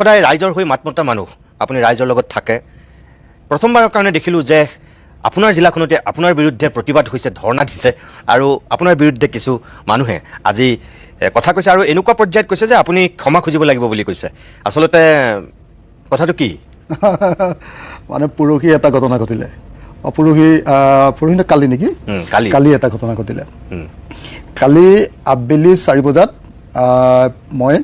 সদায় ৰাইজৰ হৈ মাত মতা মানুহ, আপুনি ৰাইজৰ লগত থাকে। প্ৰথমবাৰৰ কাৰণে দেখিলোঁ যে আপোনাৰ জিলাখনতে আপোনাৰ বিৰুদ্ধে প্ৰতিবাদ হৈছে, ধৰ্ণা দিছে, আৰু আপোনাৰ বিৰুদ্ধে কিছু মানুহে আজি কথা কৈছে, আৰু এনেকুৱা পৰ্যায়ত কৈছে যে আপুনি ক্ষমা খুজিব লাগিব বুলি কৈছে। আচলতে কথাটো কি? মানে পৰহি এটা ঘটনা ঘটিলে, পৰহি নে কালি নেকি, কালি এটা ঘটনা ঘটিলে। কালি আবেলি 4 বজাত মই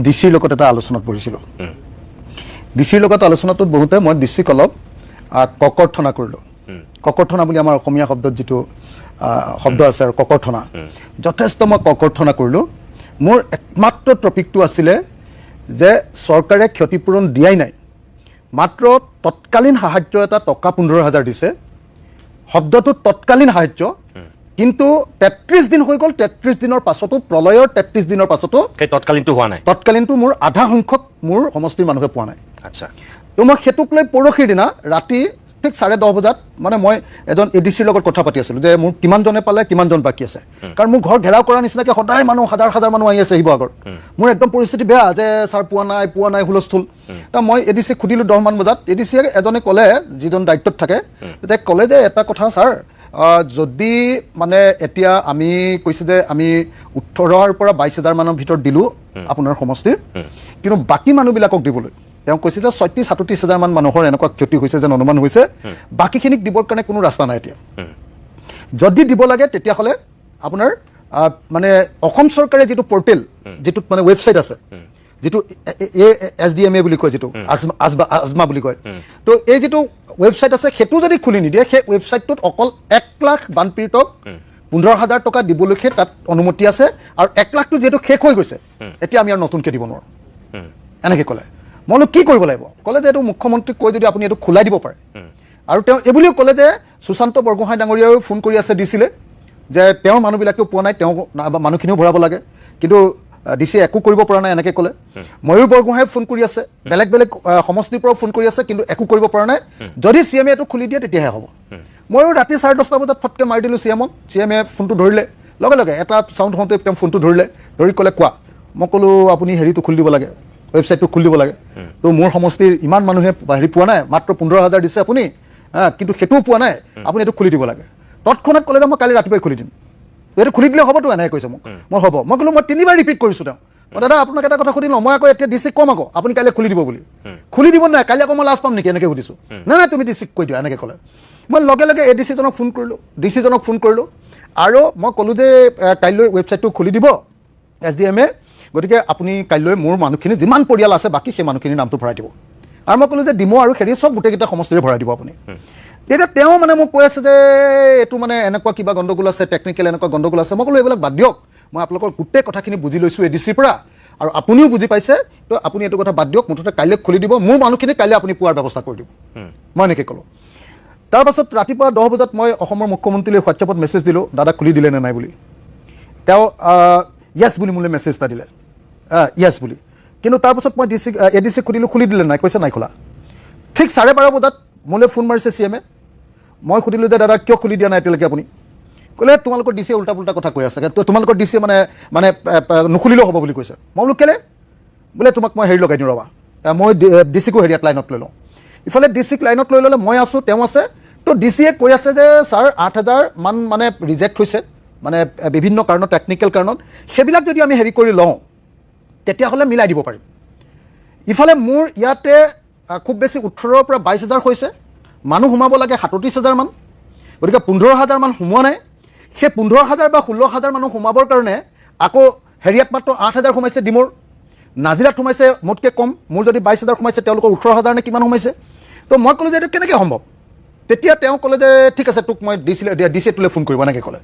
ডিচিৰ লগত এটা আলোচনাত বহিছিলোঁ। ডিচিৰ লগত আলোচনাটোত বহুতে মই ডিচিক অলপ ককৰ্থনা কৰিলোঁ। ককৰ্থনা বুলি আমাৰ অসমীয়া শব্দত যিটো শব্দ আছে আৰু ককৰ্থনা, যথেষ্ট মই ককৰ্থনা কৰিলোঁ। মোৰ একমাত্ৰ টপিকটো আছিলে যে চৰকাৰে ক্ষতিপূৰণ দিয়াই নাই, মাত্ৰ তৎকালীন সাহায্য এটা টকা 15,000 দিছে। শব্দটো তৎকালীন সাহায্য, কিন্তু 33 দিন হৈ গ'ল। 33 দিনৰ পাছতো, প্ৰলয়ৰ 33 দিনৰ পাছতো সেই তৎকালীনটো হোৱা নাই। তৎকালীনটো মোৰ আধা সংখ্যক মোৰ সমষ্টিৰ মানুহে পোৱা নাই। আচ্ছা। তো মই সেইটোক লৈ পৰহিৰ দিনা ৰাতি ঠিক 10:30 বজাত মানে মই এজন এডিচিৰ লগত কথা পাতি আছিলোঁ যে মোৰ কিমানজনে পালে, কিমানজন বাকী আছে। কাৰণ মোৰ ঘৰ ঘেৰাও কৰা নিচিনাকৈ সদায় মানুহ হাজাৰ হাজাৰ মানুহ আহি আছে শিৱসাগৰত। মোৰ একদম পৰিস্থিতি বেয়া যে ছাৰ পোৱা নাই হুলস্থুল। তো মই এডিচিক সুধিলোঁ 10 মান বজাত। এডিচিয়ে এজনে ক'লে, যিজন দায়িত্বত থাকে, তেতিয়া ক'লে যে এটা কথা ছাৰ, যদি মানে এতিয়া আমি কৈছে যে আমি 18,000 পৰা 22,000 মানৰ ভিতৰত দিলোঁ আপোনাৰ সমষ্টিৰ, কিন্তু বাকী মানুহবিলাকক দিবলৈ তেওঁ কৈছে যে 37,000 মান মানুহৰ এনেকুৱা ক্ষতি হৈছে যেন অনুমান হৈছে, বাকীখিনিক দিবৰ কাৰণে কোনো ৰাস্তা নাই এতিয়া। যদি দিব লাগে তেতিয়াহ'লে আপোনাৰ মানে অসম চৰকাৰে যিটো পৰ্টেল, যিটোত মানে ৱেবছাইট আছে, যিটো SDMA বুলি কয়, যিটো আজমা বুলি কয়, তো এই যিটো ৱেবছাইট আছে সেইটো যদি খুলি নিদিয়ে, সেই ৱেবছাইটটোত অকল 1 লাখ বানপীড়িতক 15,000 টকা দিবলৈকে তাত অনুমতি আছে, আৰু 1 লাখটো যিহেতু শেষ হৈ গৈছে, এতিয়া আমি আৰু নতুনকৈ দিব নোৱাৰোঁ, এনেকৈ ক'লে। মই বোলো কি কৰিব লাগিব? ক'লে যে এইটো মুখ্যমন্ত্ৰীক কৈ যদি আপুনি এইটো খোলাই দিব পাৰে। আৰু তেওঁ এইবুলিও ক'লে যে সুশান্ত বৰগোহাঁই ডাঙৰীয়াও ফোন কৰি আছে ডিচিলে যে তেওঁৰ মানুহবিলাকেও পোৱা নাই, তেওঁ মানুহখিনিও ভৰাব লাগে, কিন্তু ডিচিয়ে একো কৰিব পৰা নাই, এনেকৈ ক'লে। ময়ূৰ বৰগোহাঁই ফোন কৰি আছে, বেলেগ বেলেগ সমষ্টিৰ পৰাও ফোন কৰি আছে, কিন্তু একো কৰিব পৰা নাই। যদি CMA এইটো খুলি দিয়ে তেতিয়াহে হ'ব। ময়ো ৰাতি 10:30 বজাত ফটকৈ মাৰি দিলোঁ CMক। CMA ফোনটো ধৰিলে, লগে লগে এটা চাউণ্ড হওঁতে তেওঁ ফোনটো ধৰিলে, ধৰি ক'লে কোৱা। মই ক'লোঁ আপুনি হেৰিটো খুলি দিব লাগে, ৱেবছাইটটো খুলি দিব লাগে। তো মোৰ সমষ্টিৰ ইমান মানুহে হেৰি পোৱা নাই, মাত্ৰ 15,000 দিছে আপুনি, কিন্তু সেইটোও পোৱা নাই, আপুনি এইটো খুলি দিব লাগে। তৎক্ষণাত ক'লে যে মই কালি ৰাতিপুৱাই খুলি দিম, এইটো খুলি দিলে হ'বতো, এনেকৈ কৈছে মোক। মই হ'ব। মই ক'লোঁ মই 3বাৰ ৰিপিট কৰিছোঁ তেওঁ। মই দাদা আপোনাক এটা কথা সুধি লওঁ, মই আকৌ এতিয়া ডিচিক ক'ম আকৌ আপুনি কাইলৈ খুলি দিব বুলি। খুলি দিব নাই, কালি আকৌ মই লাজ পাম নেকি, এনেকৈ সুধিছোঁ। নাই তুমি ডিচিক কৈ দিয়া, এনেকৈ ক'লে। মই লগে লগে ডিচিজনক ফোন কৰিলোঁ, ডিচিজনক ফোন কৰিলোঁ, আৰু মই ক'লোঁ যে কাইলৈ ৱেবছাইটটো খুলি দিব SDMA, গতিকে আপুনি কাইলৈ মোৰ মানুহখিনি যিমান পৰিয়াল আছে বাকী সেই মানুহখিনিৰ নামটো ভৰাই দিব। আৰু মই ক'লোঁ যে ডিমৌ আৰু হেৰি চব গোটেইকেইটা সমষ্টিৰে ভৰাই দিব আপুনি। তেতিয়া তেওঁ মানে মোক কৈ আছে যে এইটো মানে এনেকুৱা কিবা গণ্ডগোল আছে, টেকনিকেল এনেকুৱা গণ্ডগোল আছে। মই ক'লোঁ এইবিলাক বাদ দিয়ক, মই আপোনালোকৰ গোটেই কথাখিনি বুজি লৈছোঁ এডিচিৰ পৰা, আৰু আপুনিও বুজি পাইছে, তো আপুনি এইটো কথা বাদ দিয়ক, মুঠতে কাইলৈ খুলি দিব, মোৰ মানুহখিনি কাইলৈ আপুনি পোৱাৰ ব্যৱস্থা কৰি দিব, মই এনেকৈ ক'লোঁ। তাৰপাছত ৰাতিপুৱা 10 বজাত মই অসমৰ মুখ্যমন্ত্ৰীলৈ হোৱাটছএপত মেছেজ দিলোঁ, দাদা খুলি দিলে নে নাই বুলি। তেওঁ য়েছ বুলি মোলৈ মেছেজ এটা দিলে, য়েছ বুলি। কিন্তু তাৰপাছত মই এডিচিক সুধিলোঁ খুলি দিলে নাই, কৈছে নাই খোলা। ঠিক 12:30 বজাত মোলৈ ফোন মাৰিছে CMA। মই সুধিলোঁ যে দাদা কিয় খুলি দিয়া নাই এতিয়ালৈকে আপুনি? ক'লে তোমালোকৰ ডিচিয়ে উল্টা পুল্টা কথা কৈ আছে, তোমালোকৰ ডিচিয়ে মানে নুখুলিলেও হ'ব বুলি কৈছে। মই বোলো কেলে? বোলে তোমাক মই হেৰি লগাই দিওঁ ৰ'বা, মই ডিচিকো হেৰিয়াত লাইনত লৈ লওঁ। ইফালে ডিচিক লাইনত লৈ ল'লে, মই আছোঁ, তেওঁ আছে। তো ডিচিয়ে কৈ আছে যে ছাৰ 8,000 মান মানে ৰিজেক্ট হৈছে, মানে বিভিন্ন কাৰণত, টেকনিকেল কাৰণত, সেইবিলাক যদি আমি হেৰি কৰি লওঁ তেতিয়াহ'লে মিলাই দিব পাৰিম। ইফালে মোৰ ইয়াতে খুব বেছি 18,000 পৰা 22,000 হৈছে, মানুহ সোমাব লাগে 37,000 মান, গতিকে 15,000 মান সোমোৱা নাই। সেই 15,000 বা 16,000 মানুহ সোমাবৰ কাৰণে আকৌ হেৰিয়াত মাত্ৰ 8,000 সোমাইছে, ডিমৌৰ নাজিৰাত সোমাইছে মোতকৈ কম। মোৰ যদি 22,000 সোমাইছে, তেওঁলোকৰ 18,000 নে কিমান সোমাইছে। তো মই ক'লোঁ যে এইটো কেনেকৈ সম্ভৱ? তেতিয়া তেওঁ ক'লে যে ঠিক আছে, তোক মই ডিচিয়ে তোলৈ ফোন কৰিব, এনেকৈ ক'লে।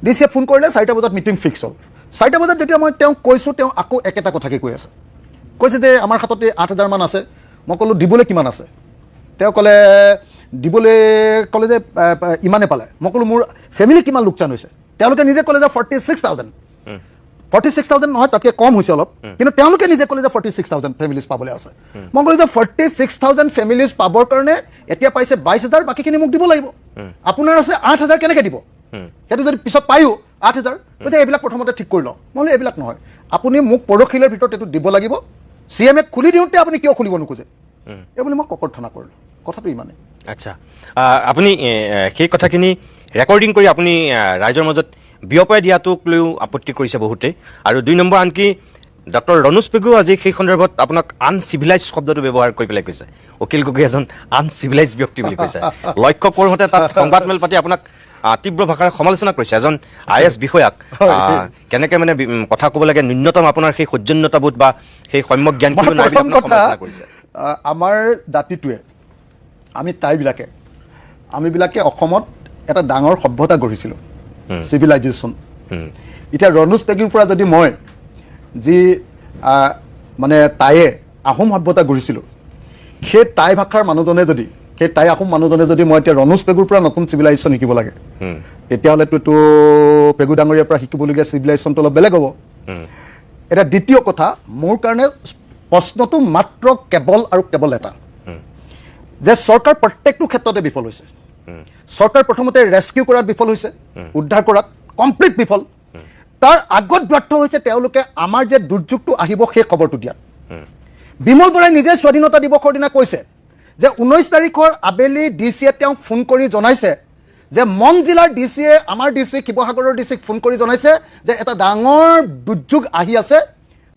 ডিচিয়ে ফোন কৰিলে, 4টা বজাত মিটিং ফিক্স হ'ল। 4টা বজাত যেতিয়া মই তেওঁক কৈছোঁ, তেওঁ আকৌ একেটা কথাকে কৈ আছে, কৈছে যে আমাৰ হাততে 8,000 মান আছে। মই ক'লোঁ দিবলৈ কিমান আছে? তেওঁ ক'লে দিবলৈ, ক'লে যে ইমানে পালে। মই ক'লোঁ মোৰ ফেমিলি কিমান লোকচান হৈছে? তেওঁলোকে নিজে ক'লে যে 46,000। 46,000 নহয়, তাতকৈ কম হৈছে অলপ, কিন্তু তেওঁলোকে নিজে ক'লে যে 46,000 ফেমিলিজ পাবলৈ আছে। মই ক'লোঁ যে 46,000 ফেমিলিজ পাবৰ কাৰণে এতিয়া পাইছে 22,000, বাকীখিনি মোক দিব লাগিব। আপোনাৰ আছে 8,000, কেনেকৈ দিব? সেইটো যদি পিছত পায়ো 8,000, গতিকে এইবিলাক প্ৰথমতে ঠিক কৰি লওঁ। মই বোলো এইবিলাক নহয়, আপুনি মোক পৰহিলৈৰ ভিতৰত এইটো দিব লাগিব, CMA খুলি দিওঁতে আপুনি কিয় খুলিব নোখোজে এই বুলি মই ককৰ্থনা কৰিলোঁ কথাটো ইমানে আচ্ছা আপুনি সেই কথাখিনি ৰেকৰ্ডিং কৰি আপুনি ৰাইজৰ মাজত বিয়পাই দিয়াটোক লৈও আপত্তি কৰিছে বহুতে আৰু 2 নম্বৰ আনকি ডক্টৰ ৰণোজ পেগুও আজি সেই সন্দৰ্ভত আপোনাক আনচিভিলাইজ শব্দটো ব্যৱহাৰ কৰি পেলাই কৈছে অখিল গগৈ এজন আনচিভিলাইজ ব্যক্তি বুলি কৈছে লক্ষ্য কৰোঁতে তাত সংবাদমেল পাতি আপোনাক তীব্ৰ ভাষাৰে সমালোচনা কৰিছে এজন IAS বিষয়াক কেনেকৈ মানে কথা ক'ব লাগে ন্যূনতম আপোনাৰ সেই সৌজন্যতাবোধ বা সেই সম্যক জ্ঞানখিনি নাই বুলি আপোনাক সমালোচনা কৰিছে আমাৰ জাতিটোৱে আমিবিলাকে অসমত এটা ডাঙৰ সভ্যতা গঢ়িছিলোঁ চিভিলাইজেশ্যন এতিয়া ৰণোজ পেগুৰ পৰা যদি মই যি মানে তাইয়ে আহোম সভ্যতা গঢ়িছিলোঁ সেই টাই ভাষাৰ মানুহজনে যদি সেই টাই আহোম মানুহজনে যদি মই এতিয়া ৰণোজ পেগুৰ পৰা নতুন চিভিলাইজেশ্যন শিকিব লাগে তেতিয়াহ'লেতো এইটো পেগু ডাঙৰীয়াৰ পৰা শিকিবলগীয়া চিভিলাইজেশ্যনটো অলপ বেলেগ হ'ব এটা দ্বিতীয় কথা মোৰ কাৰণে প্ৰশ্নটো মাত্ৰ কেৱল আৰু কেৱল এটা যে চৰকাৰ প্ৰত্যেকটো ক্ষেত্ৰতে বিফল হৈছে চৰকাৰ প্ৰথমতে ৰেস্কিউ কৰাত বিফল হৈছে উদ্ধাৰ কৰাত কমপ্লিট বিফল তাৰ আগত ব্যৰ্থ হৈছে তেওঁলোকে আমাৰ যে দুৰ্যোগটো আহিব সেই খবৰটো দিয়াত বিমল বৰাই নিজে স্বাধীনতা দিৱসৰ দিনা কৈছে যে 19 তাৰিখৰ আবেলি ডিচিয়ে তেওঁ ফোন কৰি জনাইছে যে মন জিলাৰ ডিচিয়ে আমাৰ ডিচি শিৱসাগৰৰ ডিচিক ফোন কৰি জনাইছে যে এটা ডাঙৰ দুৰ্যোগ আহি আছে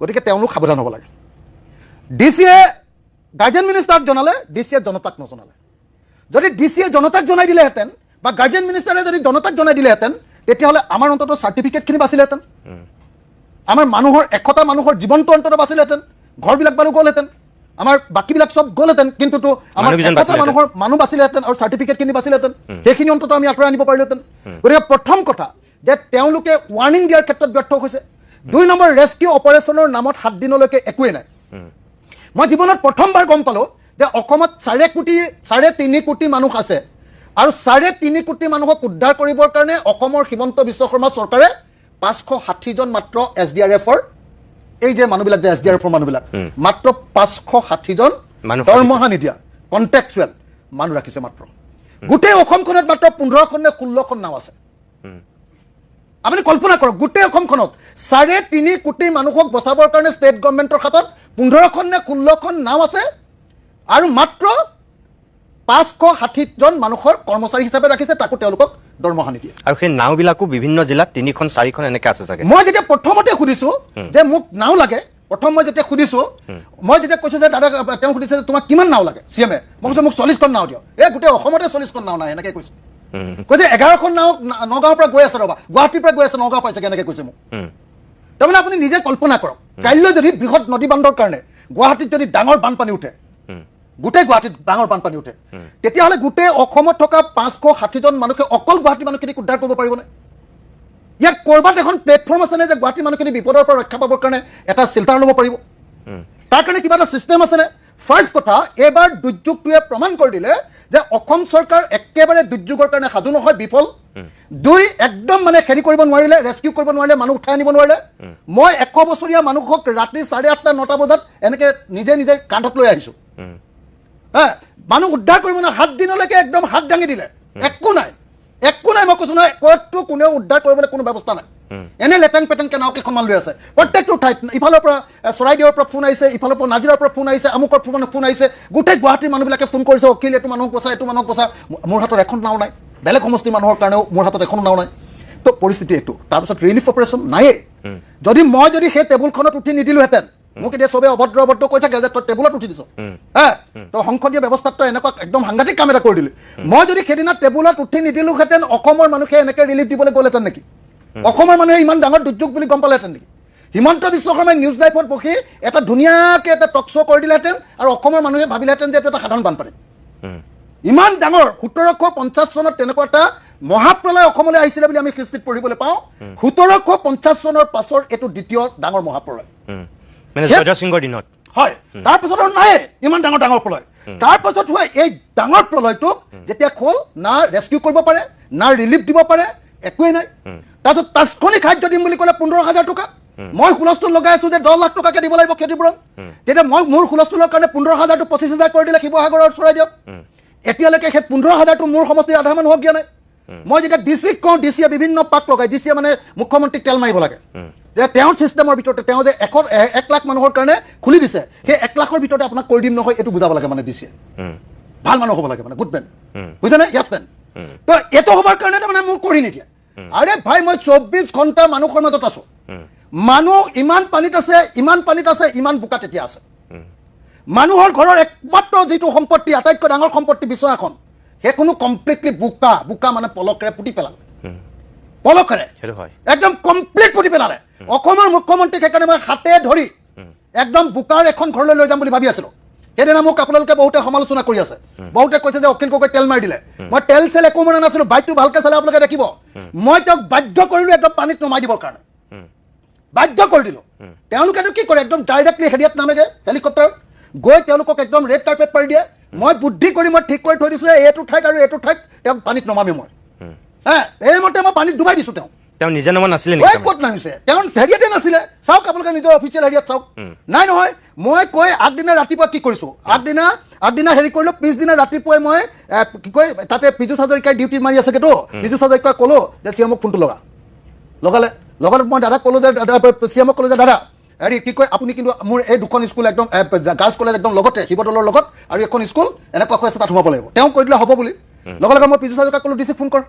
গতিকে তেওঁলোক সাৱধান হ'ব লাগে ডিচিয়ে গাৰ্জেন মিনিষ্টাৰক জনালে ডিচিয়ে জনতাক নজনালে যদি ডিচিয়ে জনতাক জনাই দিলেহেঁতেন বা গাৰ্জেন মিনিষ্টাৰে যদি জনতাক জনাই দিলেহেঁতেন তেতিয়াহ'লে আমাৰ অন্তত চাৰ্টিফিকেটখিনি বাচিলেহেঁতেন আমাৰ মানুহৰ এশটা মানুহৰ জীৱনটো অন্তত বাচিলেহেঁতেন ঘৰবিলাক বাৰু গ'লহেঁতেন আমাৰ বাকীবিলাক চব গ'লহেঁতেন কিন্তুতো আমাৰ এশটা মানুহৰ মানুহ বাচিলেহেঁতেন আৰু চাৰ্টিফিকেটখিনি বাচিলেহেঁতেন সেইখিনি অন্তত আমি আঁতৰাই আনিব পাৰিলোহেঁতেন গতিকে প্ৰথম কথা যে তেওঁলোকে ৱাৰ্ণিং দিয়াৰ ক্ষেত্ৰত ব্যৰ্থ হৈছে 2 নম্বৰ ৰেস্কিউ অপাৰেশ্যনৰ নামত 7 দিনলৈকে একোৱেই নাই মই জীৱনত প্ৰথমবাৰ গম পালোঁ যে অসমত 3.5 কোটি মানুহ আছে আৰু 3.5 কোটি মানুহক উদ্ধাৰ কৰিবৰ কাৰণে অসমৰ হিমন্ত বিশ্ব শৰ্মা চৰকাৰে 560 জন মাত্ৰ SDRFৰ এই যে মানুহবিলাক যে SDRFৰ মানুহবিলাক মাত্ৰ 560 জন দৰমহা নিদিয়া কণ্টেক্সুৱেল মানুহ ৰাখিছে মাত্ৰ গোটেই অসমখনত মাত্ৰ 15খন নে 16খন নাও আছে আপুনি কল্পনা কৰক গোটেই অসমখনত 3.5 কোটি মানুহক বচাবৰ কাৰণে ষ্টেট গভৰ্ণমেণ্টৰ হাতত 15খন নে 16খন নাও আছে আৰু মাত্ৰ 560 জন মানুহৰ কৰ্মচাৰী হিচাপে ৰাখিছে তাকো তেওঁলোকক দৰমহা নিদিয়ে আৰু সেই নাওবিলাকো বিভিন্ন জিলাত 3খন 4খন এনেকৈ আছে চাগে মই যেতিয়া প্ৰথমতে সুধিছোঁ যে মোক নাও লাগে প্ৰথম মই যেতিয়া সুধিছোঁ মই যেতিয়া কৈছোঁ যে দাদা তেওঁ সুধিছে তোমাক কিমান নাও লাগে CMA মই কৈছোঁ মোক 40খন নাও দিয়ক এই গোটেই অসমতে 40খন নাও নাই এনেকৈ কৈছে 11খন নাও নগাঁৱৰ পৰা গৈ আছে ৰ'বা গুৱাহাটীৰ পৰা গৈ আছে নগাঁও পাইছে এনেকৈ কৈছে মোক তাৰমানে আপুনি নিজে কল্পনা কৰক কাইলৈ যদি বৃহৎ নদী বান্ধৰ কাৰণে গুৱাহাটীত যদি ডাঙৰ বানপানী উঠে গোটেই গুৱাহাটীত ডাঙৰ বানপানী উঠে তেতিয়াহ'লে গোটেই অসমত থকা 560 জন মানুহে অকল গুৱাহাটী মানুহখিনিক উদ্ধাৰ কৰিব পাৰিবনে ইয়াত ক'ৰবাত এখন প্লেটফৰ্ম আছেনে যে গুৱাহাটী মানুহখিনি বিপদৰ পৰা ৰক্ষা পাবৰ কাৰণে এটা চিল্টাৰ ল'ব পাৰিব তাৰ কাৰণে কিবা এটা ছিষ্টেম আছেনে ফাৰ্ষ্ট কথা এইবাৰ দুৰ্যোগটোৱে প্ৰমাণ কৰি দিলে যে অসম চৰকাৰ একেবাৰে দুৰ্যোগৰ কাৰণে সাজু নহয় বিফল 2 একদম মানে খেদি কৰিব নোৱাৰিলে ৰেস্কিউ কৰিব নোৱাৰিলে মানুহ উঠাই আনিব নোৱাৰিলে মই 100 বছৰীয়া মানুহক ৰাতি 8:30 9টা বজাত এনেকৈ নিজে নিজে কান্ধত লৈ আহিছোঁ মানুহ উদ্ধাৰ কৰিব না 7 দিনলৈকে একদম হাত দাঙি দিলে একো নাই মই কৈছোঁ নহয় ক'তো কোনেও উদ্ধাৰ কৰিবলৈ কোনো ব্যৱস্থা নাই এনে লেটেং পেটেংকৈ নাও কেইখনমান লৈ আছে প্ৰত্যেকটো ঠাইত ইফালৰ পৰা চৰাইদেউৰ পৰা ফোন আহিছে ইফালৰ পৰা নাজিৰাৰ পৰা ফোন আহিছে আমুকৰ ফোন আহিছে গোটেই গুৱাহাটীৰ মানুহবিলাকে ফোন কৰিছে অখিল এইটো মানুহক বচা মোৰ হাতত এখন নাও নাই বেলেগ সমষ্টিৰ মানুহৰ কাৰণেও মোৰ হাতত এখনো নাও নাই তো পৰিস্থিতি এইটো তাৰপিছত ৰিলিফ অপাৰেশ্যন নায়েই যদি সেই টেবুলখনত উঠি নিদিলোহেঁতেন মোক এতিয়া চবে অভদ্ৰ কৈ থাকে যে তই টেবুলত উঠি দিছ তই সংসদীয় ব্যৱস্থাত তই এনেকুৱা একদম সাংঘাতিক কাম এটা কৰি দিলি মই যদি সেইদিনা টেবুলত উঠি নিদিলোহেঁতেন অসমৰ মানুহে এনেকৈ ৰিলিফ দিবলৈ গ'লহেঁতেন নেকি অসমৰ মানুহে ইমান ডাঙৰ দুৰ্যোগ বুলি গম পালেহেঁতেন নেকি হিমন্ত বিশ্ব শৰ্মাই নিউজ লাইভত বহি এটা ধুনীয়াকৈ এটা টক শ্ব' কৰি দিলেহেঁতেন আৰু অসমৰ মানুহে ভাবিলেহেঁতেন যে এইটো এটা সাধাৰণ বানপানী ইমান ডাঙৰ 1750 চনত তেনেকুৱা এটা মহাপ্ৰলয় অসমলৈ আহিছিলে বুলি আমি হিষ্ট্ৰীত পঢ়িবলৈ পাওঁ 1750 চনৰ পাছৰ এইটো দ্বিতীয় ডাঙৰ মহাপ্ৰলয় মানে জয়ধ্বজ সিংহৰ দিনত হয় তাৰপিছত আৰু নাই ইমান ডাঙৰ প্ৰলয় তাৰপাছত হোৱা এই ডাঙৰ প্ৰলয়টোক যেতিয়া খোল না ৰেস্কিউ কৰিব পাৰে না ৰিলিফ দিব পাৰে একোৱেই নাই তাৰপিছত তাৎক্ষণিক খাদ্য দিম বুলি ক'লে 15,000 টকা মই হুলস্থুল লগাই আছোঁ যে 10 লাখ টকাকৈ দিব লাগিব ক্ষতিপূৰণ তেতিয়া মই মোৰ হুলস্থুলৰ কাৰণে 15,000টো 25,000 কৰি দিলে শিৱসাগৰৰ চৰাইদেউত এতিয়ালৈকে সেই 15,000টো মোৰ সমষ্টিৰ আধা মানুহক দিয়া নাই মই যেতিয়া ডিচিক কওঁ ডিচিয়ে বিভিন্ন পাক লগাই ডিচিয়ে মানে মুখ্যমন্ত্ৰীক তেল মাৰিব লাগে যে তেওঁৰ ছিষ্টেমৰ ভিতৰতে তেওঁ যে 1 লাখ মানুহৰ কাৰণে খুলি দিছে সেই 1 লাখৰ ভিতৰতে আপোনাক কৰি দিম নহয় এইটো বুজাব লাগে মানে ডিচিয়ে ভাল মানুহ হ'ব লাগে মানে গুড মেন বুজিছেনে য়েছ মেন তো এইটো হ'বৰ কাৰণে মানে মোক কৰি নিদিয়ে আৰে ভাই মই 24 ঘণ্টা মানুহৰ মাজত আছোঁ মানুহ ইমান পানীত আছে ইমান বোকাত এতিয়া আছে মানুহৰ ঘৰৰ একমাত্ৰ যিটো সম্পত্তি আটাইতকৈ ডাঙৰ সম্পত্তি বিচনাখন সেইখনো কমপ্লিটলি বোকা মানে পলকেৰে পুতি পেলালে পলকেৰে একদম কমপ্লিট পুতি পেলালে অসমৰ মুখ্যমন্ত্ৰীক সেইকাৰণে মই হাতে ধৰি একদম বোকাৰ এখন ঘৰলৈ লৈ যাম বুলি ভাবি আছিলোঁ সেইদিনা মোক আপোনালোকে বহুতে সমালোচনা কৰি আছে বহুতে কৈছে যে অখিল গগৈ তেল মাৰি দিলে মই তেল চেল একো মনে নাছিলোঁ বাইকটো ভালকৈ চালে আপোনালোকে দেখিব মই তেওঁক বাধ্য কৰিলোঁ একদম পানীত নমাই দিবৰ কাৰণে বাধ্য কৰি দিলোঁ তেওঁলোকেতো কি কৰে একদম ডাইৰেক্টলি হেৰিয়াত নামেগে হেলিকপ্টাৰ গৈ তেওঁলোকক একদম ৰেড কাৰ্পেট পাৰি দিয়ে মই বুদ্ধি কৰি মই ঠিক কৰি থৈ দিছোঁ এইটো ঠাইত আৰু এইটো ঠাইত তেওঁক পানীত নমামি মই এইমতে মই পানীত ডুবাই দিছোঁ তেওঁ নিজে নমা নাছিলে ক'ত নামিছে তেওঁ হেৰিয়াতে নাছিলে চাওক আপোনালোকে নিজৰ অফিচিয়েল হেৰিয়াত চাওক নাই নহয় মই কৈ আগদিনা ৰাতিপুৱা কি কৰিছোঁ আগদিনা হেৰি কৰিলোঁ পিছদিনা ৰাতিপুৱাই মই কি কয় তাতে পীযুষ হাজৰিকাই ডিউটি মাৰি আছেগেতো পীযুষ হাজৰিকাই ক'লোঁ যে চিএমক ফোনটো লগালে মই দাদাক ক'লোঁ যে চিএমক ক'লোঁ যে দাদা হেৰি কি কয় আপুনি কিন্তু মোৰ এই দুখন স্কুল একদম গাৰ্লছ কলেজ একদম লগতে শিৱদৌলৰ লগত আৰু এখন স্কুল এনেকুৱা হৈ আছে তাত সোমাব লাগিব তেওঁ কৈ দিলে হ'ব বুলি লগে মই পীযুষ হাজৰিকাক ক'লোঁ ডিচিক ফোন কৰ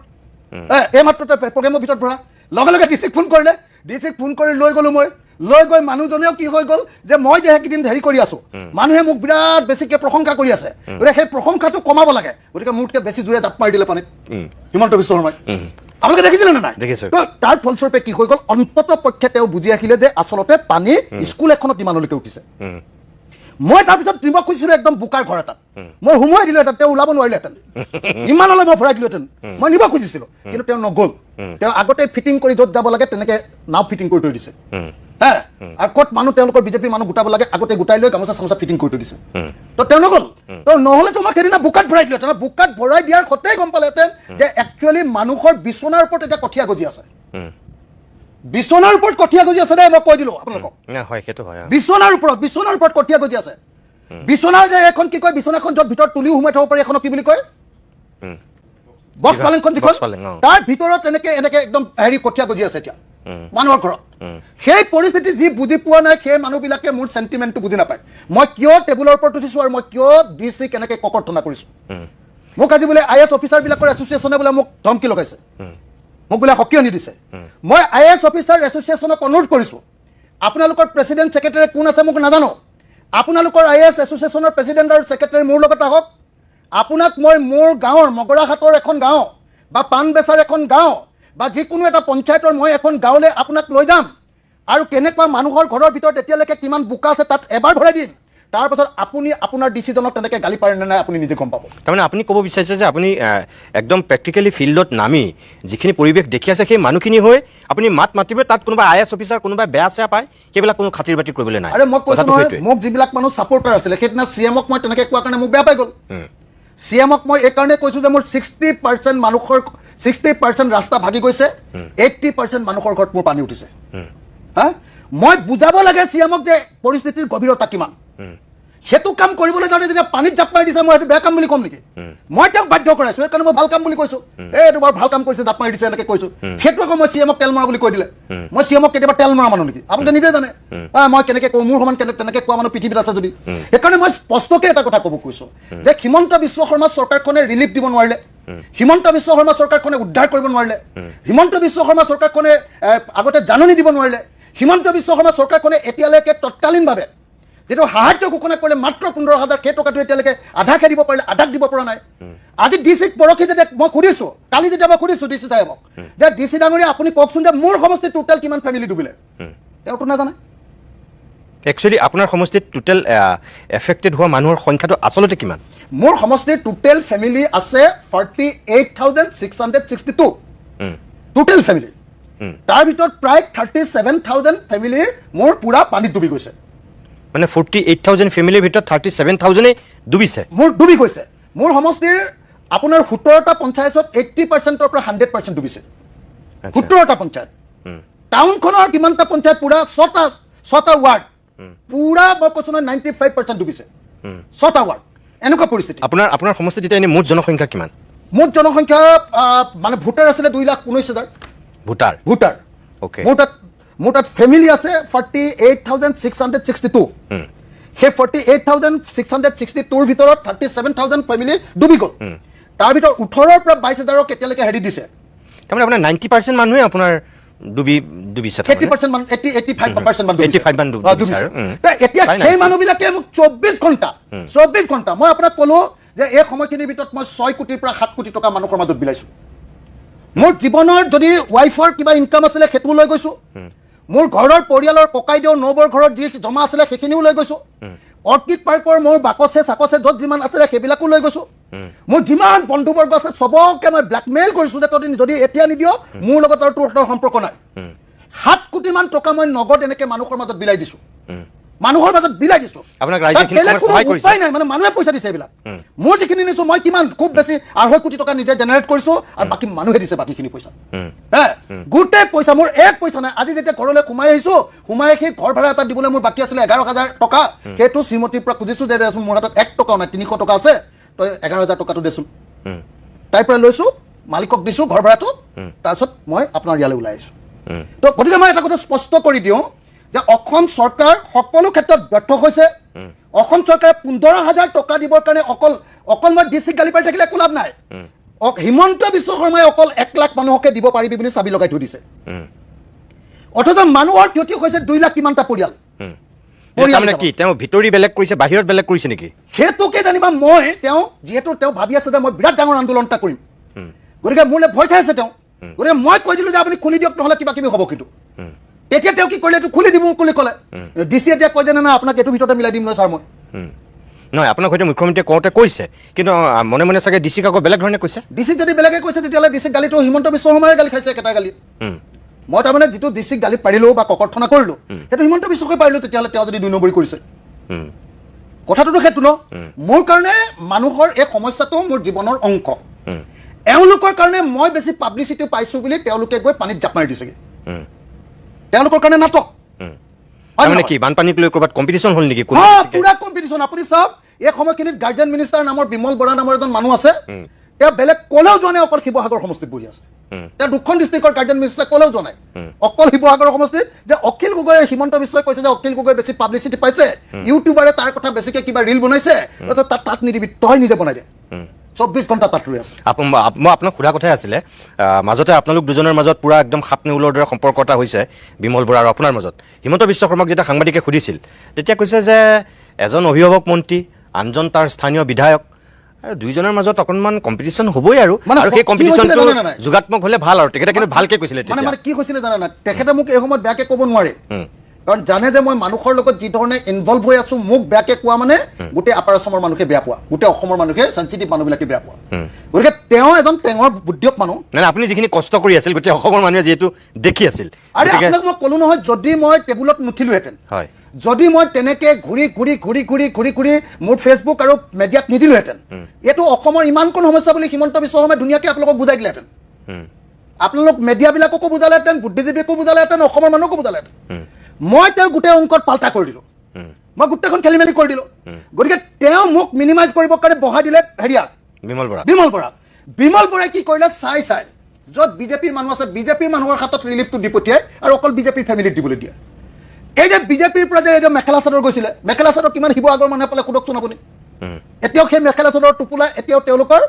এই মাত্ৰ প্ৰগ্ৰেমৰ ভিতৰত ভৰা লগে ডিচিক ফোন কৰিলে ডিচিক ফোন কৰি লৈ গ'লোঁ মই লৈ গৈ মানুহজনেও কি হৈ গ'ল যে মই যে সেইকেইদিন হেৰি কৰি আছোঁ মানুহে মোক বিৰাট বেছিকৈ প্ৰশংসা কৰি আছে গতিকে সেই প্ৰশংসাটো কমাব লাগে গতিকে মোতকৈ বেছি জোৰে জাপ মাৰি দিলে পানীত হিমন্ত বিশ্ব শৰ্মাই আপোনালোকে দেখিছিলে নে নাই তাৰ ফলস্বৰূপে কি হৈ গ'ল অন্তত পক্ষে তেওঁ বুজি আহিলে যে আচলতে পানী স্কুল এখনত ইমানলৈকে উঠিছে মই তাৰপিছত নিব খুজিছিলোঁ একদম বোকাৰ ঘৰ এটাত মই সোমোৱাই দিলোঁ এটা তেওঁ ওলাব নোৱাৰিলেহেঁতেন ইমানলৈ মই ভৰাই দিলোহেঁতেন মই নিব খুজিছিলোঁ কিন্তু তেওঁ নগ'ল তেওঁ আগতে ফিটিং কৰি য'ত যাব লাগে তেনেকৈ নাও ফিটিং কৰি থৈ দিছে আৰু ক'ত মানুহ তেওঁলোকৰ বিজেপি মানুহ গোটাব লাগে আগতে গোটাই লৈ গামোচা চামোচা ফিটিং কৰি থৈ দিছে তো তেওঁ নগ'ল তো নহ'লে তোমাক সেইদিনা বোকাত ভৰাই দিলোহেঁতেন বোকাত ভৰাই দিয়াৰ সতেই গম পালেহেঁতেন যে একচুৱেলি মানুহৰ বিচনাৰ ওপৰত এতিয়া কঠীয়া গজি আছে বিচনাৰ ওপৰত কঠীয়া গজি আছে দেই মই কৈ দিলোঁ আপোনালোকক বিচনাৰ ওপৰত কঠীয়া গজি আছে বিচনাৰ যে এখন কি কয় বিচনাখন য'ত ভিতৰত তুলিও সোমাই থ'ব পাৰি এখনক কি বুলি কয় বক্স পালেংখন যিখন তাৰ ভিতৰত এনেকে একদম হেৰি কঠীয়া গজি আছে এতিয়া মানুহৰ ঘৰত সেই পৰিস্থিতি যি বুজি পোৱা নাই সেই মানুহবিলাকে মোৰ চেণ্টিমেণ্টটো বুজি নাপায় মই কিয় টেবুলৰ ওপৰত উঠিছোঁ আৰু মই কিয় ডিচিক এনেকৈ ককৰ্থনা কৰিছোঁ মোক আজি বোলে IAS অফিচাৰবিলাকৰ এছ'চিয়েশ্যনে বোলে মোক ধমকি লগাইছে মোক বোলে সকিয়নি দিছে মই IAS অফিচাৰ এছ'চিয়েশ্যনক অনুৰোধ কৰিছোঁ আপোনালোকৰ প্ৰেচিডেণ্ট ছেক্ৰেটাৰী কোন আছে মোক নাজানো আপোনালোকৰ IAS এছ'চিয়েশ্যনৰ প্ৰেচিডেণ্ট আৰু ছেক্ৰেটাৰী মোৰ লগত আহক আপোনাক মই মোৰ গাঁৱৰ মগৰাহাটৰ এখন গাঁও বা পাণবেচাৰ এখন গাঁও বা যিকোনো এটা পঞ্চায়তৰ মই এখন গাঁৱলৈ আপোনাক লৈ যাম আৰু কেনেকুৱা মানুহৰ ঘৰৰ ভিতৰত এতিয়ালৈকে কিমান বোকা আছে তাত এবাৰ ভৰাই দিম তাৰপাছত আপুনি আপোনাৰ ডিচিজনক তেনেকৈ গালি পাৰে নে নাই আপুনি নিজে গম পাব তাৰমানে আপুনি ক'ব বিচাৰিছে যে আপুনি একদম প্ৰেক্টিকেলি ফিল্ডত নামি যিখিনি পৰিৱেশ দেখি আছে সেই মানুহখিনি হৈ আপুনি মাতিব তাত কোনোবা IAS অফিচাৰ কোনোবাই বেয়া চেয়া পায় সেইবিলাক কোনো খাতিৰ বাতিৰ কৰিবলৈ নাই আৰে মই কৈছোঁ নহয় মোক যিবিলাক মানুহ ছাপৰ্টাৰ আছিলে সেইদিনা CMক মই তেনেকৈ কোৱাৰ কাৰণে মোক বেয়া পাই গ'ল CMক মই এইকাৰণে কৈছোঁ যে মোৰ 60% মানুহৰ 60% ৰাস্তা ভাগি গৈছে 80% মানুহৰ ঘৰত মোৰ পানী উঠিছে মই বুজাব লাগে CMক যে পৰিস্থিতিৰ গভীৰতা কিমান সেইটো কাম কৰিবলৈ যাওঁতে যেতিয়া পানীত জাপ মাৰি দিছে মই সেইটো বেয়া কাম বুলি ক'ম নেকি মই তেওঁক বাধ্য কৰাইছোঁ সেইকাৰণে মই ভাল কাম বুলি কৈছোঁ এইটো বৰ ভাল কাম কৰিছে জাপ মাৰি দিছে এনেকৈ কৈছোঁ সেইটো আকৌ মই CMক তেল মৰা বুলি কৈ দিলে মই CMক কেতিয়াবা তেল মৰা মানুহ নেকি আপোনালোকে নিজে জানে মই কেনেকৈ কওঁ মোৰ সমান তেনেকৈ কোৱা মানুহ পৃথিৱীত আছে যদি সেইকাৰণে মই স্পষ্টকৈ এটা কথা ক'ব কৈছোঁ যে হিমন্ত বিশ্ব শৰ্মা চৰকাৰখনে ৰিলিফ দিব নোৱাৰিলে হিমন্ত বিশ্ব শৰ্মা চৰকাৰখনে উদ্ধাৰ কৰিব নোৱাৰিলে হিমন্ত বিশ্ব শৰ্মা চৰকাৰখনে আগতে জাননী দিব নোৱাৰিলে হিমন্ত বিশ্ব শৰ্মা চৰকাৰখনে এতিয়ালৈকে তৎকালীনভাৱে যেটো সাহায্য ঘোষণা কৰিলে মাত্ৰ 15,000 সেই টকাটো এতিয়ালৈকে আধাকে দিব পাৰিলে আধাক দিব পৰা নাই আজি ডিচিক পৰখি যেতিয়া মই সুধিছোঁ কালি যেতিয়া মই সুধিছোঁ ডিচি সাহেবক যে ডিচি ডাঙৰীয়া আপুনি কওকচোন যে মোৰ সমষ্টিত টোটেল কিমান ফেমিলি ডুবিলে তেওঁতো নাজানে একচুৱেলি আপোনাৰ সমষ্টিত টোটেল এফেক্টেড হোৱা মানুহৰ সংখ্যাটো আচলতে কিমান মোৰ সমষ্টিৰ টোটেল ফেমিলি আছে 48,662 টোটেল ফেমিলি তাৰ ভিতৰত প্ৰায় 37,000 ফেমিলি মোৰ পুৰা পানীত ডুবি গৈছে মানে 48,000 ফেমিলিৰ ভিতৰত 37,000 ডুবিছে মোৰ ডুবি গৈছে মোৰ সমষ্টিৰ আপোনাৰ 17টা পঞ্চায়তত 80%ৰ পৰা 100% ডুবিছে 17টা পঞ্চায়ত টাউনখনৰ কিমানটা পঞ্চায়ত পুৰা 6টা ৱাৰ্ড পুৰা মই কৈছোঁ 95% ডুবিছে 6টা ৱাৰ্ড এনেকুৱা পৰিস্থিতি আপোনাৰ সমষ্টিত এতিয়া এনে মুঠ জনসংখ্যা কিমান মুঠ জনসংখ্যা মানে ভোটাৰ আছিলে 2,19,000 ভোটাৰ ওকে মোৰ তাত মোৰ তাত ফেমিলি আছে 48,662 সেই 48,662ৰ ভিতৰত 37,000 ফেমিলি ডুবি গ'ল তাৰ ভিতৰত 18ৰ পৰা 22,000 কেতিয়ালৈকে হেৰি দিছে তাৰমানে আপোনাৰ 90% মানুহে আপোনাৰ ডুবিছে 80% মান 85% মান 85 মান ডুবিছে এতিয়া সেই মানুহবিলাকে মোক 24 ঘণ্টা মই আপোনাক ক'লো যে এই সময়খিনিৰ ভিতৰত মই 6 কোটিৰ পৰা 7 কোটি টকা মানুহৰ মাজত বিলাইছোঁ মোৰ জীৱনৰ যদি ৱাইফৰ কিবা ইনকাম আছিলে সেইটো লৈ গৈছোঁ মোৰ ঘৰৰ পৰিয়ালৰ ককাইদেউ নবৰ ঘৰত যি জমা আছিলে সেইখিনিও লৈ গৈছোঁ অৰ্কিড পাৰ্কৰ মোৰ বাকচে চাকচে য'ত যিমান আছিলে সেইবিলাকো লৈ গৈছোঁ মোৰ যিমান বন্ধুবৰ্গ আছে চবকে মই ব্লেকমেইল কৰিছোঁ যে তহঁতি যদি এতিয়া নিদিয় মোৰ লগত আৰু তোৰ সম্পৰ্ক নাই 7 কোটিমান টকা মই নগদ এনেকৈ মানুহৰ মাজত বিলাই দিছোঁ আপোনাক ৰাইজে সহায় কৰিছে উপায় নাই মানে মানুহে পইচা দিছে এইবিলাক মোৰ যিখিনি নিছোঁ মই কিমান খুব বেছি 2.5 কোটি টকা নিজে জেনেৰেট কৰিছোঁ আৰু বাকী মানুহে দিছে বাকীখিনি পইচা গোটেই পইচা মোৰ এক পইচা নাই আজি যেতিয়া ঘৰলৈ সোমাই আহিছোঁ সোমাই সেই ঘৰ ভাড়া এটা দিবলৈ মোৰ বাকী আছিলে 11,000 টকা সেইটো শ্ৰীমতীৰ পৰা খুজিছোঁ যে দেচোন মোৰ হাতত 1 টকাও নাই 300 টকা আছে তই 11,000 টকাটো দেচোন তাইৰ পৰা লৈছোঁ মালিকক দিছোঁ ঘৰ ভাড়াটো তাৰপিছত মই আপোনাৰ ইয়ালৈ ওলাই আহিছোঁ তো গতিকে মই এটা কথা স্পষ্ট কৰি দিওঁ যে অসম চৰকাৰ সকলো ক্ষেত্ৰত ব্যৰ্থ হৈছে অসম চৰকাৰে 15,000 টকা দিবৰ কাৰণে অকল মই ডিচিক গালি পাৰি থাকিলে একো লাভ নাই হিমন্ত বিশ্ব শৰ্মাই অকল 1 লাখ মানুহকে দিব পাৰিবি বুলি চাবি লগাই থৈ দিছে অথচ মানুহৰ ক্ষতি হৈছে 2 লাখ কিমানটা পৰিয়াল কি তেওঁ ভিতৰি বেলেগ কৰিছে বাহিৰত বেলেগ কৰিছে নেকি সেইটোকে জানিবা মই তেওঁ যিহেতু তেওঁ ভাবি আছে যে মই বিৰাট ডাঙৰ আন্দোলন এটা কৰিম গতিকে মোলৈ ভয় খাই আছে তেওঁ গতিকে মই কৈ দিলোঁ যে আপুনি খুলি দিয়ক নহ'লে কিবা কিবি হ'ব কিন্তু তেতিয়া তেওঁ কি কৰিলে এইটো খুলি দিব বুলি ক'লে ডিচি এতিয়া কয় যে না আপোনাক এইটো ভিতৰতে মিলাই দিম নহয় ছাৰ মই নহয় আপোনাক হয়তো মুখ্যমন্ত্ৰীয়ে কওঁতে কৈছে কিন্তু মনে মনে চাগে ডিচিক আকৌ বেলেগ ধৰণে কৈছে ডিচিক যদি বেলেগে কৈছে তেতিয়াহ'লে ডিচিক গালিটো হিমন্ত বিশ্ব শৰ্মাৰে গালি খাইছে একেটা গালি মই তাৰমানে যিটো ডিচিক গালি পাৰিলোঁ বা ককৰ্থনা কৰিলোঁ সেইটো হিমন্ত বিশ্বকে পাৰিলোঁ তেতিয়াহ'লে তেওঁ যদি 2 নম্বৰী কৰিছে কথাটোতো সেইটো ন মোৰ কাৰণে মানুহৰ এই সমস্যাটো মোৰ জীৱনৰ অংশ এওঁলোকৰ কাৰণে মই বেছি পাব্লিচিটি পাইছোঁ বুলি তেওঁলোকে গৈ পানীত জাপ মাৰি দিছেগৈ তেওঁলোকৰ কাৰণে নাটক মানে কি বানপানীক লৈ ক'ৰবাত কম্পিটিশ্যন হ'ল নেকি পুৰা কম্পিটিশ্যন আপুনি চাওক এই সময়খিনিত গাৰ্জেন মিনিষ্টাৰ নামৰ বিমল বৰা নামৰ এজন মানুহ আছে তেওঁ বেলেগ ক'লেও যোৱা নাই অকল শিৱসাগৰ সমষ্টিত বহি আছে তেওঁ 2খন ডিষ্ট্ৰিক্টৰ গাৰ্জেন মিনিষ্টাৰ ক'লেও যোৱা নাই অকল শিৱসাগৰ সমষ্টিত যে অখিল গগৈ হিমন্ত বিশ্বই কৈছে যে অখিল গগৈ বেছি পাব্লিচিটি পাইছে ইউটিউবাৰে তাৰ কথা বেছিকৈ কিবা ৰিল বনাইছে তাত নিদিবি তই নিজে বনাই দে 24 ঘণ্টা তাত ৰৈ আছে মই আপোনাক সোধা কথাই আছিলে মাজতে আপোনালোক দুজনৰ মাজত পুৰা একদম সাপ নেউলৰ দৰে সম্পৰ্ক এটা হৈছে বিমল বৰা আৰু আপোনাৰ মাজত হিমন্ত বিশ্ব শৰ্মাক যেতিয়া সাংবাদিকে সুধিছিল তেতিয়া কৈছে যে এজন অভিভাৱক মন্ত্ৰী আনজন তাৰ স্থানীয় বিধায়ক আৰু দুইজনৰ মাজত অকণমান কম্পিটিশ্যন হ'বই আৰু সেই কম্পিটিশ্যনটো যোগাত্মক হ'লে ভাল আৰু তেখেতে কিন্তু ভালকৈ কৈছিলে মানে কি কৈছিলে জানে না তেখেতে মোক এই সময়ত বেয়াকৈ ক'ব নোৱাৰে কাৰণ জানে যে মই মানুহৰ লগত যি ধৰণে ইনভলভ হৈ আছোঁ মোক বেয়াকৈ কোৱা মানে গোটেই আপাৰ অসমৰ মানুহে বেয়া পোৱা গোটেই অসমৰ মানুহে চেঞ্চিটিভ মানুহবিলাকে বেয়া পোৱা গতিকে তেওঁ এজন টেঙৰ বুদ্ধিয়ক মানুহ নাই আপুনি যিখিনি কষ্ট কৰি আছিল গোটেই অসমৰ মানুহে যিহেতু দেখি আছিল আৰে আপোনাক মই ক'লো নহয় যদি মই টেবুলত নুঠিলোহেঁতেন হয় যদি মই তেনেকৈ ঘূৰি মোৰ ফেচবুক আৰু মিডিয়াত নিদিলোহেঁতেন এইটো অসমৰ ইমানকণ সমস্যা বুলি হিমন্ত বিশ্ব শৰ্মাই ধুনীয়াকৈ আপোনালোকক বুজাই দিলেহেঁতেন আপোনালোক মিডিয়াবিলাককো বুজালেহেঁতেন বুদ্ধিজীৱীকো বুজালেহেঁতেন অসমৰ মানুহকো বুজালেহেঁতেন মই তেওঁৰ গোটেই অংকত পাল্টা কৰি দিলোঁ মই গোটেইখন খেলি মেলি কৰি দিলোঁ গতিকে তেওঁ মোক মিনিমাইজ কৰিবৰ কাৰণে বহাই দিলে হেৰিয়াক বিমল বৰাই কি কৰিলে চাই য'ত বিজেপিৰ মানুহ আছে বিজেপিৰ মানুহৰ হাতত ৰিলিফটো দি পঠিয়াই আৰু অকল বিজেপিৰ ফেমিলিক দিবলৈ দিয়ে এই যে বিজেপিৰ পৰা যে এইটো মেখেলা চাদৰ গৈছিলে মেখেলা চাদৰ কিমান শিৱসাগৰ মানুহে পালে সোধকচোন আপুনি এতিয়াও সেই মেখেলা চাদৰ টোপোলা এতিয়াও তেওঁলোকৰ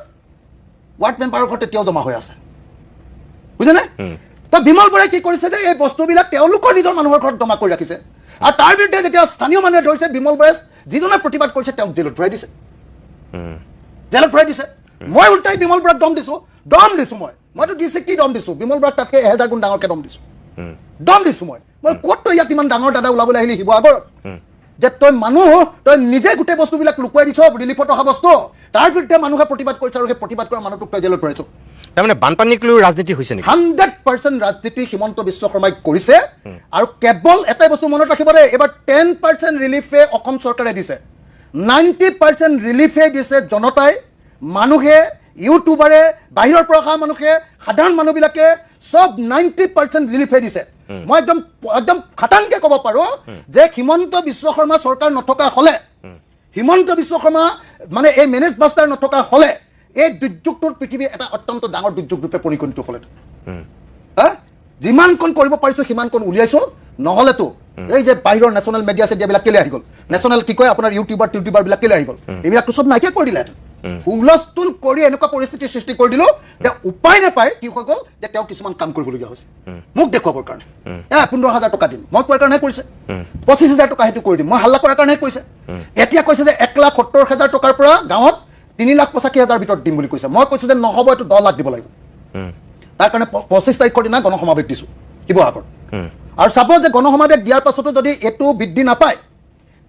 ৱাৰ্ড মেম্বাৰৰ ঘৰত এতিয়াও জমা হৈ আছে বুজিছেনে তো বিমল বৰাই কি কৰিছে যে এই বস্তুবিলাক তেওঁলোকৰ নিজৰ মানুহৰ ঘৰত জমা কৰি ৰাখিছে আৰু তাৰ বিৰুদ্ধে যেতিয়া স্থানীয় মানুহে ধৰিছে বিমল বৰাই যিজনে প্ৰতিবাদ কৰিছে তেওঁক জেলত ভৰাই দিছে মই উল্টাই বিমল বৰাক দম দিছোঁ মইতো দিছে কি দম দিছোঁ বিমল বৰাক তাতকৈ 1000 গুণ ডাঙৰকৈ দম দিছোঁ মই ক'ত তই ইয়াত ইমান ডাঙৰ দাদা ওলাবলৈ আহিলি শিৱসাগৰ যে তই নিজে গোটেই বস্তুবিলাক লুকুৱাই দিছ ৰিলিফত অহা বস্তু তাৰ বিৰুদ্ধে মানুহে প্ৰতিবাদ কৰিছে আৰু সেই প্ৰতিবাদ কৰা মানুহটোক তই জেলত ভৰাইছ তাৰমানে বানপানীক লৈ ৰাজনীতি হৈছে নেকি 100% ৰাজনীতি হিমন্ত বিশ্ব শৰ্মাই কৰিছে আৰু কেৱল এটাই বস্তু মনত ৰাখিব দেই এবাৰ 10% ৰিলিফে অসম চৰকাৰে দিছে 90% ৰিলিফে দিছে জনতাই মানুহে ইউটিউবাৰে বাহিৰৰ পৰা অহা মানুহে সাধাৰণ মানুহবিলাকে সব 90% ৰিলিফে দিছে মই একদম খাটাংকৈ ক'ব পাৰোঁ যে হিমন্ত বিশ্ব শৰ্মা চৰকাৰ নথকা হ'লে হিমন্ত বিশ্ব শৰ্মা মানে এই মেনেজ বাষ্টাৰ নথকা হ'লে এই দুৰ্যোগটোৰ পৃথিৱীৰ এটা অত্যন্ত ডাঙৰ দুৰ্যোগ ৰূপে পৰিগণিত হ'লে যিমানকণ কৰিব পাৰিছোঁ সিমানকণ উলিয়াইছোঁ নহ'লেতো এই যে বাহিৰৰ নেশ্যনেল মিডিয়া চেডিয়াবিলাক কেলে আহি গ'ল নেশ্যনেল কি কয় আপোনাৰ ইউটিউবাৰবিলাক কেলে আহি গ'ল এইবিলাকতো চব নাইকিয়া কৰি দিলেহেঁতেন হুলস্থুল কৰি এনেকুৱা পৰিস্থিতিৰ সৃষ্টি কৰি দিলোঁ যে উপায় নাপায় কি হৈ গ'ল যে তেওঁ কিছুমান কাম কৰিবলগীয়া হৈছে মোক দেখুৱাবৰ কাৰণে 15,000 টকা দিম মই কোৱাৰ কাৰণে কৰিছে 25,000 টকা সেইটো কৰি দিম মই হাল্লা কৰাৰ কাৰণে কৈছে এতিয়া কৈছে যে 1,70,000 টকাৰ পৰা গাঁৱত 3,85,000 ভিতৰত দিম বুলি কৈছে মই কৈছোঁ যে নহ'ব এইটো 10 লাখ দিব লাগিব তাৰ কাৰণে 25 তাৰিখৰ দিনা গণসমাৱেশ দিছোঁ শিৱসাগৰত আৰু চাব যে গণসমাৱেশ দিয়াৰ পাছতো যদি এইটো বৃদ্ধি নাপায়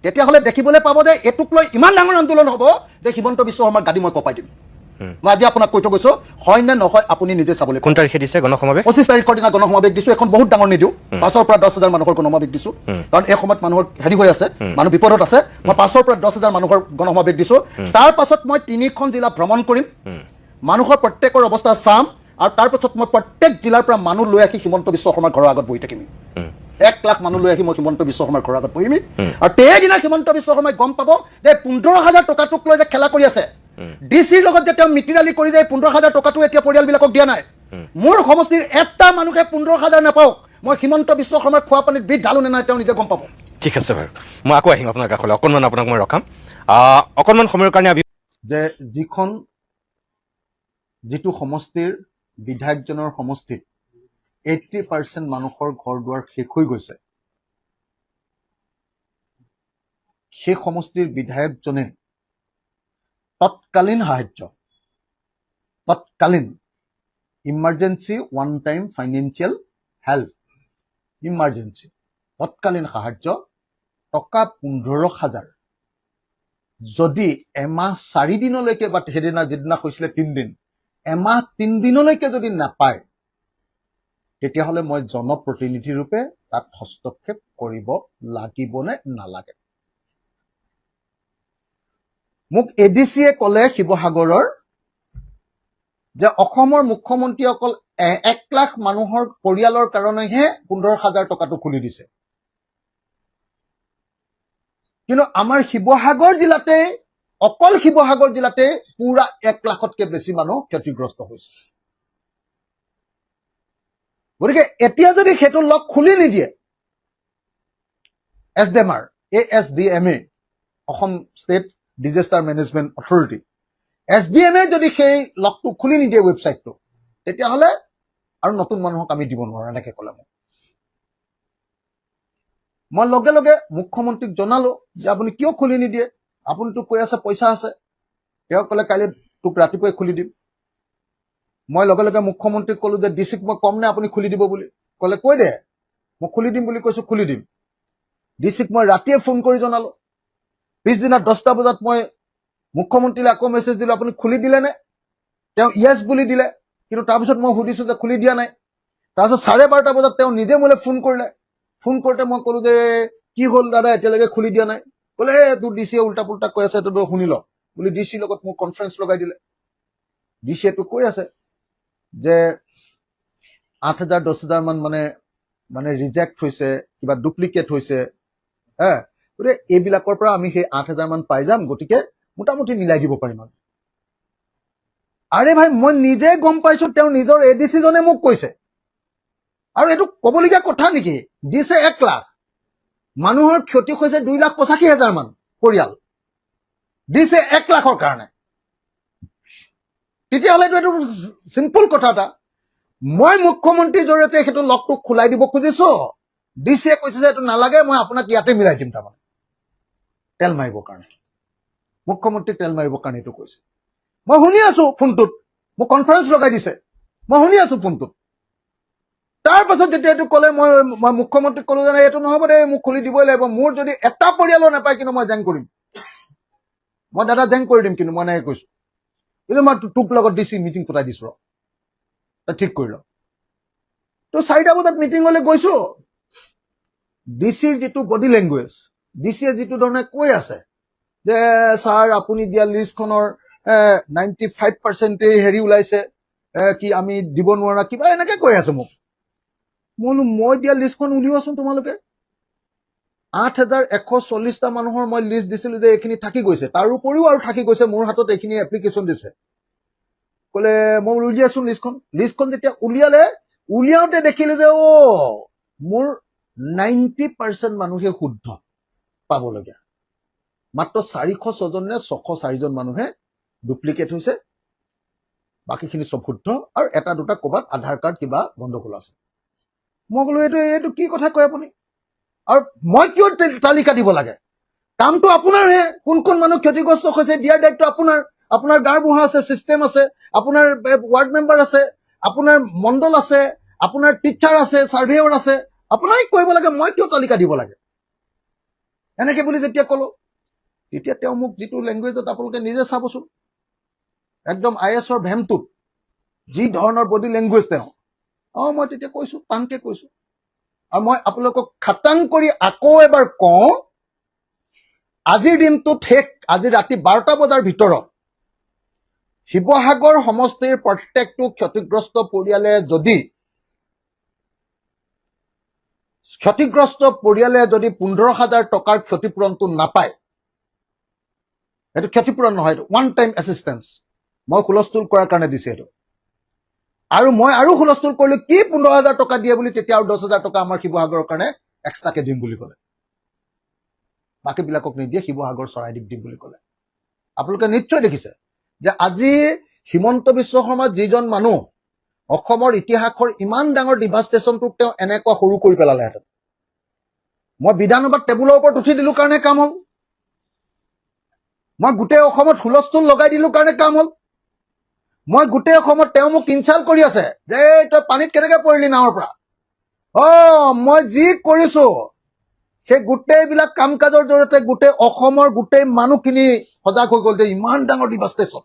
তেতিয়াহ'লে দেখিবলৈ পাব যে এইটোক লৈ ইমান ডাঙৰ আন্দোলন হ'ব যে হিমন্ত বিশ্ব শৰ্মাৰ গাড়ী মই কপাই দিম মই আজি আপোনাক কৈ থৈ গৈছোঁ হয় নে নহয় আপুনি নিজে চাবলৈ কোন তাৰিখে দিছে গণসমাৱেশ 25 তাৰিখৰ দিনা গণসমাৱেশ দিছোঁ এখন বহুত ডাঙৰ নিদিওঁ 5,000 পৰা 10,000 মানুহৰ গণসমাৱেশ দিছোঁ কাৰণ এই সময়ত মানুহৰ হেৰি হৈ আছে মানুহ বিপদত আছে মই 5,000 পৰা 10,000 মানুহৰ গণসমাৱেশ দিছোঁ তাৰ পাছত মই 3খন জিলা ভ্ৰমণ কৰিম মানুহৰ প্ৰত্যেকৰ অৱস্থা চাম আৰু তাৰ পাছত মই প্ৰত্যেক জিলাৰ পৰা মানুহ লৈ আহি হিমন্ত বিশ্ব শৰ্মাৰ ঘৰৰ আগত বহি থাকিম 1 লাখ মানুহ লৈ আহি মই হিমন্ত বিশ্ব শৰ্মাৰ ঘৰৰ আগত বহিম আৰু সেইদিনা হিমন্ত বিশ্ব শৰ্মাই গম পাব যে 15,000 টকাটোক লৈ যে খেলা কৰি আছে ডিচিৰ লগত যে তেওঁ মিতিৰালি কৰি যায় 15,000 টকাটো এতিয়া পৰিয়ালবিলাকক দিয়া নাই মোৰ সমষ্টিৰ এটা মানুহে 15,000 নাপাওক মই হিমন্ত বিশ্ব শৰ্মাৰ খোৱা পানীত বিধ ঢালো নে নাই তেওঁ নিজে গম পাব ঠিক আছে বাৰু মই আকৌ আহিম আপোনাৰ কাষলৈ অকণমান আপোনাক মই ৰখাম অকণমান সময়ৰ কাৰণে যে যিটো সমষ্টিৰ বিধায়কজনৰ সমষ্টিত 80% মানুহৰ ঘৰ দুৱাৰ শেষ হৈ গৈছে সেই সমষ্টিৰ বিধায়কজনে তৎকালীন সাহায্য তৎকালীন emergency one time financial help emergency তৎকালীন সাহায্য টকা 15,000 যদি এমাহ 4 দিনলৈকে বা সেইদিনা যিদিনা কৈছিলে 3 দিন এমাহ 3 দিনলৈকে যদি নাপায় তেতিয়াহ'লে মই জনপ্ৰতিনিধি ৰূপে তাত হস্তক্ষেপ কৰিব লাগিব নে নালাগে মোক এডিচিয়ে ক'লে শিৱসাগৰৰ যে অসমৰ মুখ্যমন্ত্ৰী অকল 1 লাখ মানুহৰ পৰিয়ালৰ কাৰণেহে 15,000 টকাটো খুলি দিছে কিন্তু আমাৰ শিৱসাগৰ জিলাতে অকল শিৱসাগৰ জিলাতে পুৰা 1 লাখতকৈ বেছি মানুহ ক্ষতিগ্ৰস্ত হৈছে গতিকে এতিয়া যদি সেইটো লক খুলি নিদিয়ে এছডেমাৰ ASDMA Assam state disaster management authority SDMA যদি সেই লকটো খুলি নিদিয়ে ৱেবছাইটটো তেতিয়াহ'লে আৰু নতুন মানুহক আমি দিব নোৱাৰো এনেকৈ ক'লে মই লগে লগে মুখ্যমন্ত্ৰীক জনালো যে আপুনি কিয় খুলি নিদিয়ে আপুনিতো কৈ আছে পইচা আছে তেওঁ ক'লে কাইলৈ তোক ৰাতিপুৱাই খুলি দিম মই লগে লগে মুখ্যমন্ত্ৰীক ক'লো যে ডিচিক মই কম নে আপুনি খুলি দিব বুলি ক'লে কৈ দে মই খুলি দিম বুলি কৈছোঁ খুলি দিম ডিচিক মই ৰাতিয়ে ফোন কৰি জনালো পিছদিনা 10টা বজাত মই মুখ্যমন্ত্ৰীলৈ আকৌ মেছেজ দিলোঁ আপুনি খুলি দিলেনে তেওঁ য়েছ বুলি দিলে কিন্তু তাৰপিছত মই সুধিছোঁ যে খুলি দিয়া নাই তাৰপিছত 12:30 বজাত তেওঁ নিজে মোলৈ ফোন কৰিলে ফোন কৰোঁতে মই ক'লো যে কি হ'ল দাদা এতিয়ালৈকে খুলি দিয়া নাই ক'লে তোৰ ডিচিয়ে উল্টা পুল্টা কৈ আছে এইটো শুনি ল বুলি ডিচিৰ লগত মোক কনফাৰেন্স লগাই দিলে ডিচিয়েটো কৈ আছে যে 8,000 10,000 মান মানে ৰিজেক্ট হৈছে কিবা ডুপ্লিকেট হৈছে গতিকে এইবিলাকৰ পৰা আমি সেই 8,000 মান পাই যাম গতিকে মোটামুটি মিলাই দিব পাৰিম আৰে ভাই মই নিজে গম পাইছো তেওঁ নিজৰ এডিচি জনে মোক কৈছে আৰু এইটো ক'বলগীয়া কথা নেকি দিছে 1 লাখ মানুহৰ ক্ষতি হৈছে 2,85,000 মান পৰিয়াল দিছে 1 লাখৰ কাৰণে তেতিয়াহ'লে এইটো চিম্পল কথা এটা মই মুখ্যমন্ত্ৰীৰ জৰিয়তে সেইটো লকটো খোলাই দিব খুজিছো ডিচিয়ে কৈছে যে এইটো নালাগে মই আপোনাক ইয়াতে মিলাই দিম তাৰমানে তেল মাৰিবৰ কাৰণে মুখ্যমন্ত্ৰী তেল মাৰিবৰ কাৰণে এইটো কৈছে মই শুনি আছো ফোনটোত মোক কনফাৰেন্স লগাই দিছে মই শুনি আছো ফোনটোত তাৰ পাছত যেতিয়া এইটো ক'লে মই মুখ্যমন্ত্ৰীক ক'লো যে এইটো নহ'ব দে মোক খুলি দিবই লাগিব মোৰ যদি এটা পৰিয়ালৰ নাপায় কিন্তু মই জেং কৰিম মই দাদা জেং কৰি দিম কিন্তু মই এনেকৈ কৈছো কিন্তু মই তোক লগত ডিচি মিটিং পতাই দিছো তই ঠিক কৰি ল তো 4টা বজাত মিটিঙলৈ গৈছো ডিচিৰ যিটো বডি লেংগুৱেজ ডিচিয়ে যিটো ধৰণে কৈ আছে যে ছাৰ আপুনি দিয়া লিষ্টখনৰ 95% হেৰি ওলাইছে কি আমি দিব নোৱাৰা কিবা এনেকৈ কৈ আছে মোক মই দিয়া লিষ্টখন উলিওৱাচোন তোমালোকে 8,140টা মানুহৰ মই লিষ্ট দিছিলো যে এইখিনি থাকি গৈছে তাৰ উপৰিও আৰু থাকি গৈছে মোৰ হাতত এইখিনি এপ্লিকেশ্যন দিছে ক'লে মই উলিয়াইছো লিষ্টখন যেতিয়া উলিয়ালে উলিয়াওঁতে দেখিলো যে মোৰ 90% মানুহে শুদ্ধ পাবলগীয়া, মাত্ৰ 406জন নে 604জন মানুহে ডুপ্লিকেট হৈছে, বাকীখিনি চব শুদ্ধ, আৰু এটা দুটা ক'ৰবাত আধাৰ কাৰ্ড কিবা গণ্ডগোল আছে। মই ক'লো এইটো কি কথা কয় আপুনি, আৰু মই কিয় তালিকা দিব লাগে? কামটো আপোনাৰহে, কোন কোন মানুহ ক্ষতিগ্ৰস্ত হৈছে দিয়াৰ দায়িত্ব আপোনাৰ। আপোনাৰ গাঁওবুঢ়া আছে, চিষ্টেম আছে, আপোনাৰ ৱাৰ্ড মেম্বাৰ আছে, আপোনাৰ মণ্ডল আছে, আপোনাৰ টিচাৰ আছে, চাৰ্ভেয়ৰ আছে, আপোনাক কৰিব লাগে, মই কিয় তালিকা দিব লাগে? এনেকে বুলি যেতিয়া ক'লো, তেতিয়া তেওঁ মোক যিটো লেংগুৱেজত আপোনালোকে নিজে চাবচোন, একদম IS-ৰ ভেমটোত যি ধৰণৰ বডি লেংগুৱেজ তেওঁ, মই তেতিয়া কৈছো, টানকে কৈছো। আৰু মই আপোনালোকক খাটাং কৰি আকৌ এবাৰ কওঁ, আজিৰ দিনটোত আজি ৰাতি 12টা বজাৰ ভিতৰত শিৱসাগৰ সমষ্টিৰ প্ৰত্যেকটো ক্ষতিগ্ৰস্ত পৰিয়ালে যদি 15,000 টকাৰ ক্ষতিপূৰণটো নাপায়, এইটো ক্ষতিপূৰণ নহয়, এইটো ওৱান টাইম এছিষ্টেঞ্চ, মই হুলস্থুল কৰাৰ কাৰণে দিছে এইটো। আৰু মই আৰু হুলস্থুল কৰিলো, কি 15,000 টকা দিয়ে বুলি, তেতিয়া আৰু 10,000 টকা আমাৰ শিৱসাগৰৰ কাৰণে এক্সট্ৰাকে দিম বুলি ক'লে। বাকীবিলাকক নিদিয়ে, শিৱসাগৰ চৰাইদ্বীপ দিম বুলি ক'লে। আপোনালোকে নিশ্চয় দেখিছে যে আজি হিমন্ত বিশ্ব শৰ্মা যিজন মানুহ, অসমৰ ইতিহাসৰ ইমান ডাঙৰ ডিভাষ্টেশ্যনটোক তেওঁ এনেকুৱা সৰু কৰি পেলালেহেঁতেন। মই বিধানসভাত টেবুলৰ ওপৰত উঠি দিলো কাৰণে কাম হ'ল, মই গোটেই অসমত হুলস্থুল লগাই দিলো কাৰণে কাম হ'ল, মই গোটেই অসমত তেওঁ মোক ইনচাল্ট কৰি আছে যে তই পানীত কেনেকে পৰিলি নাৱৰ পৰা। মই যি কৰিছো সেই গোটেইবিলাক কাম কাজৰ জৰিয়তে গোটেই অসমৰ গোটেই মানুহখিনি সজাগ হৈ গ'ল যে ইমান ডাঙৰ ডিভাষ্টেশ্যন।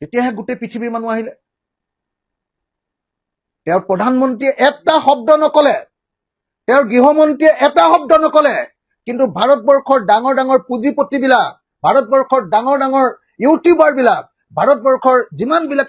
তেতিয়াহে গোটেই পৃথিৱীৰ মানুহ আহিলে। তেওঁৰ প্ৰধানমন্ত্ৰীয়ে এটা শব্দ নকলে, তেওঁৰ গৃহমন্ত্ৰীয়ে এটা শব্দ নকলে, কিন্তু ভাৰতবৰ্ষৰ ডাঙৰ ডাঙৰ পুঁজিপতিবিলাক, ভাৰতবৰ্ষৰ ডাঙৰ ডাঙৰ ইউটিউবাৰ বিলাক, ভাৰতবৰ্ষৰ যিমানবিলাক